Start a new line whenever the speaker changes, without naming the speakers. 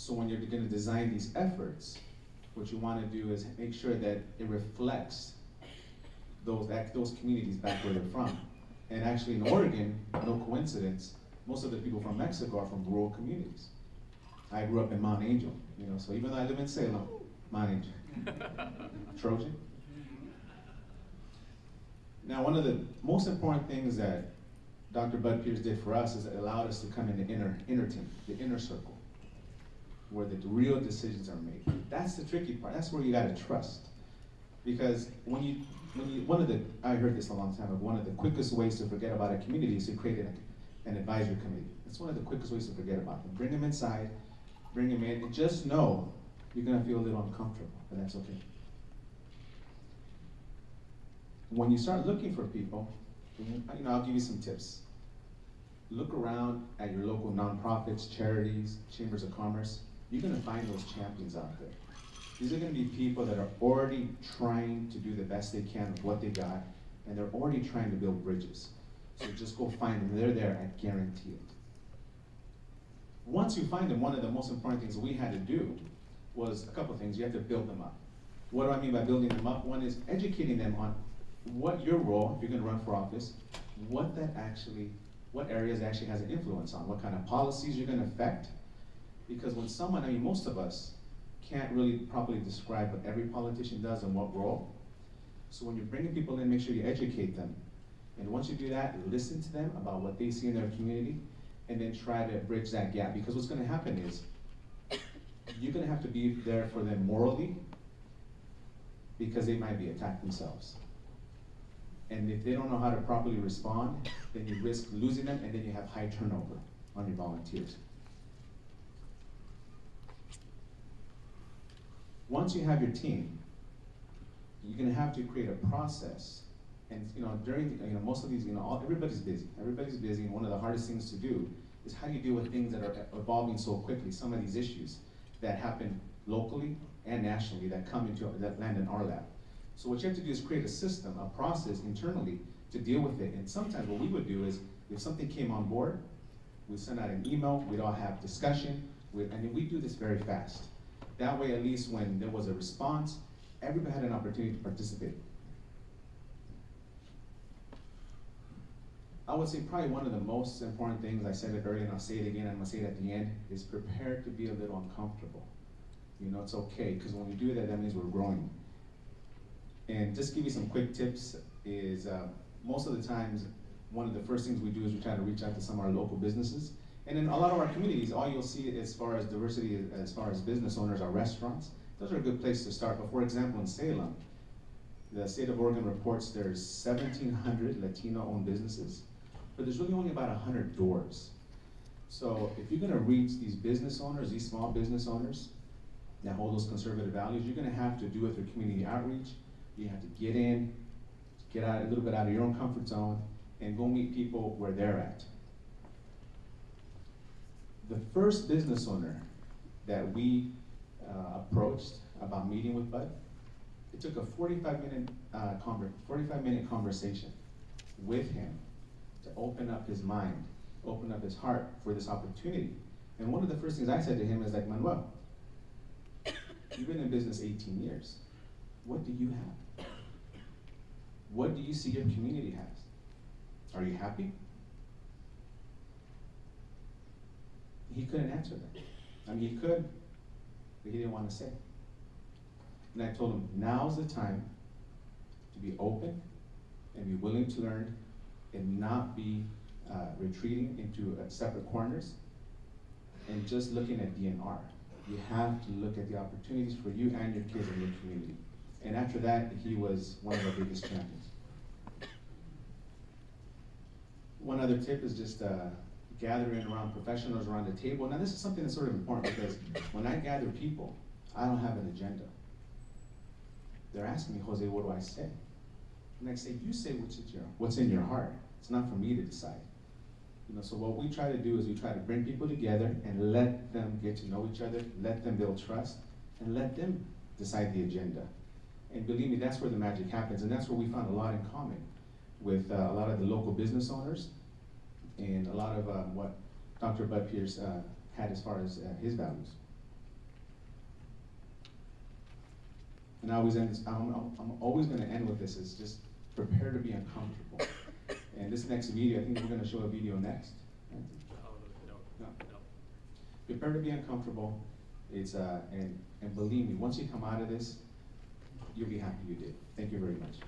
So when you're going to design these efforts, what you want to do is make sure that it reflects those communities back where they're from. And actually in Oregon, no coincidence, most of the people from Mexico are from rural communities. I grew up in Mount Angel, you know, so even though I live in Salem, Mount Angel, Trojan. Now, one of the most important things that Dr. Bud Pierce did for us is it allowed us to come in the inner team, the inner circle, where the real decisions are made. That's the tricky part. That's where you got to trust, because I heard this a long time ago. One of the quickest ways to forget about a community is to create an advisory committee. That's one of the quickest ways to forget about them. Bring them inside, bring them in, and just know you're going to feel a little uncomfortable, but that's okay. When you start looking for people, you know, I'll give you some tips. Look around at your local nonprofits, charities, chambers of commerce. You're going to find those champions out there. These are going to be people that are already trying to do the best they can with what they got, and they're already trying to build bridges. So just go find them. They're there, I guarantee it. Once you find them, one of the most important things we had to do was a couple of things. You have to build them up. What do I mean by building them up? One is educating them on what your role, if you're going to run for office, what areas actually has an influence on, what kind of policies you're going to affect. Because when someone, I mean, most of us can't really properly describe what every politician does and what role. So when you're bringing people in, make sure you educate them. And once you do that, listen to them about what they see in their community, and then try to bridge that gap. Because what's going to happen is, you're going to have to be there for them morally, because they might be attacked themselves. And if they don't know how to properly respond, then you risk losing them, and then you have high turnover on your volunteers. Once you have your team, you're going to have to create a process. And during most of these, everybody's busy. Everybody's busy, and one of the hardest things to do is how do you deal with things that are evolving so quickly. Some of these issues that happen locally and nationally that land in our lap. So what you have to do is create a system, a process internally to deal with it. And sometimes what we would do is, if something came on board, we'd send out an email, we'd all have discussion, and we do this very fast. That way, at least when there was a response, everybody had an opportunity to participate. I would say probably one of the most important things, I said it earlier and I'll say it again, I'm gonna say it at the end, is prepare to be a little uncomfortable. It's okay, because when we do that, that means we're growing. And just give you some quick tips is, most of the times, one of the first things we do is we try to reach out to some of our local businesses. And in a lot of our communities, all you'll see as far as diversity, as far as business owners, are restaurants. Those are a good place to start. But for example, in Salem, the state of Oregon reports there's 1,700 Latino-owned businesses, but there's really only about 100 doors. So if you're gonna reach these business owners, these small business owners that hold those conservative values, you're gonna have to do it through community outreach. You have to get in, get out a little bit out of your own comfort zone, and go meet people where they're at. The first business owner that we approached about meeting with Bud, it took a 45-minute conversation with him to open up his mind, open up his heart for this opportunity. And one of the first things I said to him is like, Manuel, you've been in business 18 years. What do you have? What do you see your community has? Are you happy? He couldn't answer that. I mean, he could, but he didn't want to say. And I told him, now's the time to be open and be willing to learn and not be retreating into separate corners and just looking at DNR. You have to look at the opportunities for you and your kids in your community. And after that, he was one of our biggest champions. One other tip is just gathering around professionals around the table. Now this is something that's sort of important because when I gather people, I don't have an agenda. They're asking me, Jose, what do I say? And I say, you say what's in your heart. It's not for me to decide. So what we try to do is we try to bring people together and let them get to know each other, let them build trust, and let them decide the agenda. And believe me, that's where the magic happens, and that's where we found a lot in common with a lot of the local business owners and a lot of what Dr. Bud Pierce had as far as his values. And I always end this, I'm always gonna end with this, is just prepare to be uncomfortable. And this next video, I think we're gonna show a video next. No. Prepare to be uncomfortable. It's, and believe me, once you come out of this, you'll be happy you did. Thank you very much.